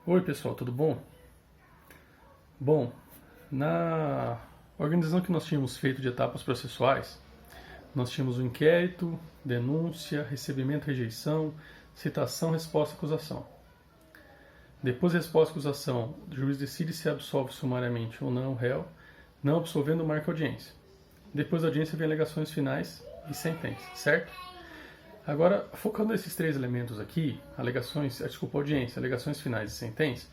Oi pessoal, tudo bom? Bom, na organização que nós tínhamos feito de etapas processuais, nós tínhamos o inquérito, denúncia, recebimento, rejeição, citação, resposta, acusação. Depois da resposta, acusação, o juiz decide se absolve sumariamente ou não o réu, não absolvendo, marca audiência. Depois da audiência vem alegações finais e sentença, certo? Agora, focando nesses três elementos aqui, audiência, alegações finais e sentença,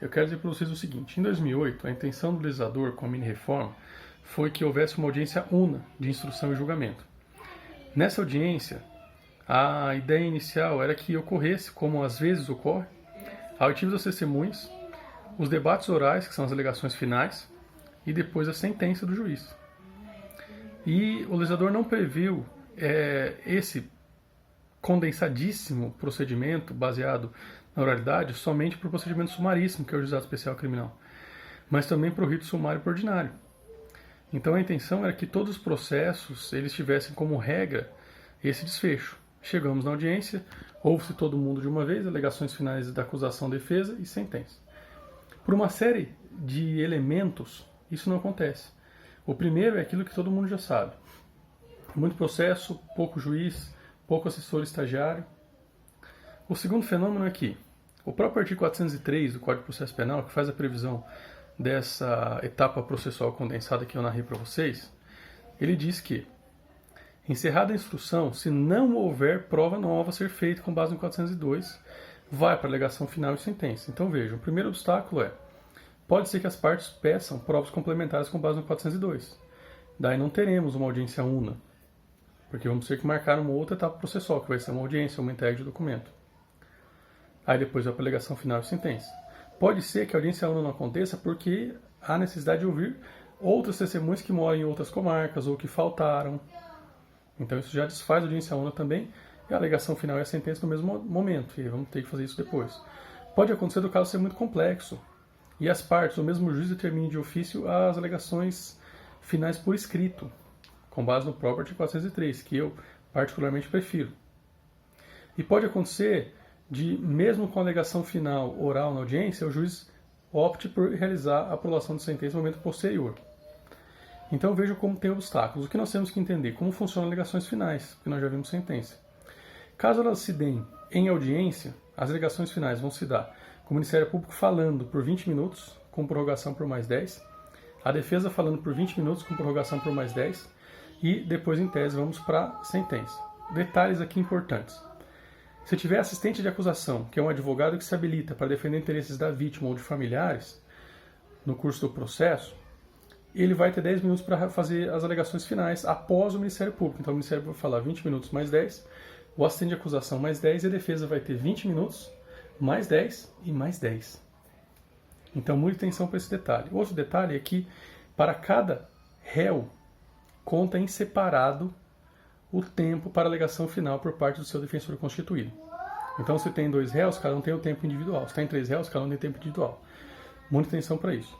eu quero dizer para vocês o seguinte: em 2008, a intenção do legislador com a mini-reforma foi que houvesse uma audiência una de instrução e julgamento. Nessa audiência, a ideia inicial era que ocorresse, como às vezes ocorre, a oitiva das testemunhas, os debates orais, que são as alegações finais, e depois a sentença do juiz. E o legislador não previu esse condensadíssimo procedimento baseado na oralidade somente para o procedimento sumaríssimo, que é o juizado especial criminal, mas também para o rito sumário por ordinário. Então a intenção era que todos os processos eles tivessem como regra esse desfecho. Chegamos na audiência, ouve-se todo mundo de uma vez, alegações finais da acusação, defesa e sentença. Por uma série de elementos, isso não acontece. O primeiro é aquilo que todo mundo já sabe. Muito processo, pouco juiz, pouco assessor estagiário. O segundo fenômeno é que o próprio artigo 403 do Código de Processo Penal, que faz a previsão dessa etapa processual condensada que eu narrei para vocês, ele diz que, encerrada a instrução, se não houver prova nova a ser feita com base no 402, vai para a alegação final e sentença. Então vejam, o primeiro obstáculo pode ser que as partes peçam provas complementares com base no 402. Daí não teremos uma audiência una, porque vamos ter que marcar uma outra etapa processual, que vai ser uma audiência, uma entrega de documento. Aí depois vai para a alegação final e sentença. Pode ser que a audiência una não aconteça porque há necessidade de ouvir outras testemunhas que moram em outras comarcas ou que faltaram. Então isso já desfaz a audiência una também, e a alegação final e a sentença no mesmo momento, e vamos ter que fazer isso depois. Pode acontecer do caso ser muito complexo, e as partes, ou mesmo o juiz determine de ofício as alegações finais por escrito, com base no próprio artigo 403, que eu particularmente prefiro. E pode acontecer de, mesmo com a alegação final oral na audiência, o juiz opte por realizar a aprovação de sentença no momento posterior. Então vejam como tem obstáculos. O que nós temos que entender? Como funcionam as alegações finais, porque nós já vimos sentença. Caso elas se deem em audiência, as alegações finais vão se dar com o Ministério Público falando por 20 minutos, com prorrogação por mais 10, a defesa falando por 20 minutos, com prorrogação por mais 10, e depois, em tese, vamos para a sentença. Detalhes aqui importantes. Se tiver assistente de acusação, que é um advogado que se habilita para defender interesses da vítima ou de familiares, no curso do processo, ele vai ter 10 minutos para fazer as alegações finais após o Ministério Público. Então o Ministério vai falar 20 minutos mais 10, o assistente de acusação mais 10 e a defesa vai ter 20 minutos, mais 10 e mais 10. Então muita atenção para esse detalhe. Outro detalhe é que para cada réu conta em separado o tempo para a alegação final por parte do seu defensor constituído. Então se tem 2 réus, cada um tem o tempo individual. Se tem 3 réus, cada um tem tempo individual. Muita atenção para isso.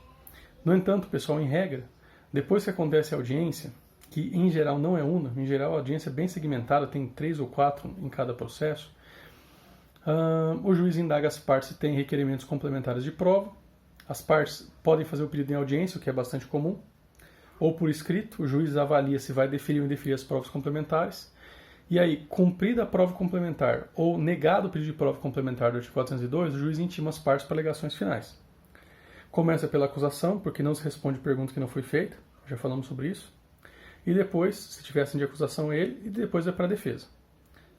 No entanto, pessoal, em regra, depois que acontece a audiência, que em geral não é una, em geral a audiência é bem segmentada, tem 3 ou 4 em cada processo, o juiz indaga as partes se têm requerimentos complementares de prova, as partes podem fazer o pedido em audiência, o que é bastante comum, ou por escrito, o juiz avalia se vai deferir ou indeferir as provas complementares, e aí, cumprida a prova complementar ou negado o pedido de prova complementar do artigo 402, o juiz intima as partes para alegações finais. Começa pela acusação, porque não se responde pergunta que não foi feita, já falamos sobre isso. E depois, se tivesse de acusação ele, e depois é para a defesa.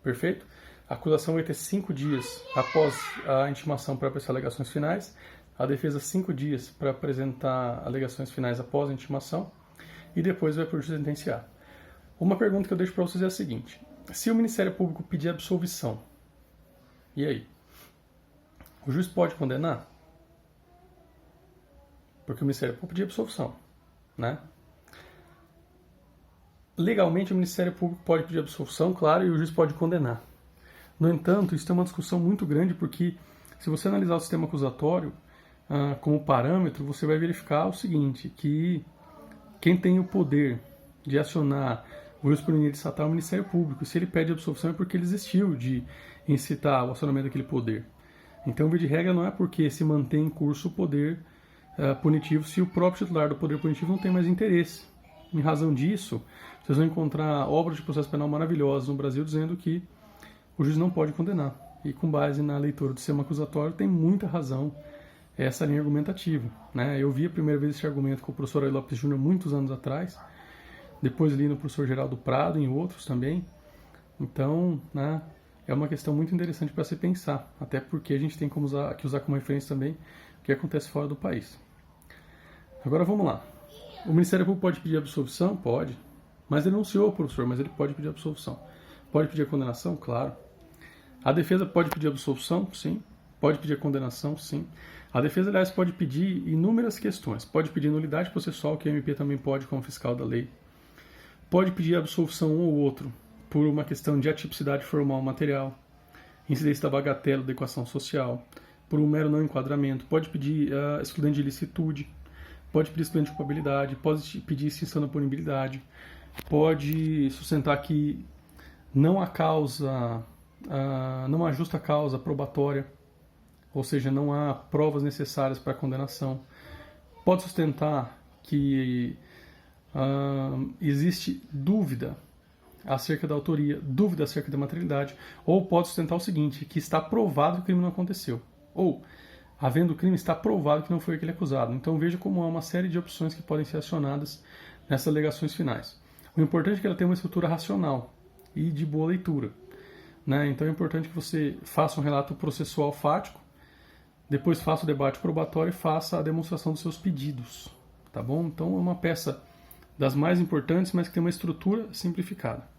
Perfeito? A acusação vai ter 5 dias após a intimação para prestar alegações finais, a defesa 5 dias para apresentar alegações finais após a intimação, e depois vai para o juiz sentenciar. Uma pergunta que eu deixo para vocês é a seguinte: se o Ministério Público pedir absolvição, e aí? O juiz pode condenar? Porque o Ministério Público pedir absolvição, né? Legalmente o Ministério Público pode pedir absolvição, claro, e o juiz pode condenar. No entanto, isso tem uma discussão muito grande, porque se você analisar o sistema acusatório como parâmetro, você vai verificar o seguinte, que quem tem o poder de acionar o juiz por unir de é o Ministério Público. Se ele pede absolvição é porque ele existiu de incitar o acionamento daquele poder. Então, via de regra, não é porque se mantém em curso o poder punitivo se o próprio titular do poder punitivo não tem mais interesse. Em razão disso, vocês vão encontrar obras de processo penal maravilhosas no Brasil dizendo que o juiz não pode condenar. E com base na leitura do sistema acusatório, tem muita razão essa linha argumentativa. Né? Eu vi a primeira vez esse argumento com o professor Ari Lopes Júnior muitos anos atrás, depois li no professor Geraldo Prado e em outros também. Então, né, é uma questão muito interessante para se pensar, até porque a gente tem que usar como referência também o que acontece fora do país. Agora vamos lá. O Ministério Público pode pedir absolvição? Pode. Mas denunciou, professor, mas ele pode pedir absolvição. Pode pedir a condenação? Claro. A defesa pode pedir absolvição? Sim. Pode pedir a condenação? Sim. A defesa, aliás, pode pedir inúmeras questões. Pode pedir nulidade processual, que a MP também pode como fiscal da lei. Pode pedir absolvição um ou outro por uma questão de atipicidade formal material, incidência da bagatela da equação social, por um mero não enquadramento. Pode pedir excludente de ilicitude, pode pedir excludente de culpabilidade, pode pedir extinção da punibilidade, pode sustentar que não há causa, não há justa causa probatória, ou seja, não há provas necessárias para a condenação. Pode sustentar que existe dúvida acerca da autoria, dúvida acerca da materialidade, ou pode sustentar o seguinte, que está provado que o crime não aconteceu, ou, havendo crime, está provado que não foi aquele acusado. Então veja como há uma série de opções que podem ser acionadas nessas alegações finais. O importante é que ela tenha uma estrutura racional e de boa leitura. Né? Então é importante que você faça um relato processual fático, depois faça o debate probatório e faça a demonstração dos seus pedidos. Tá bom? Então é uma peça das mais importantes, mas que tem uma estrutura simplificada.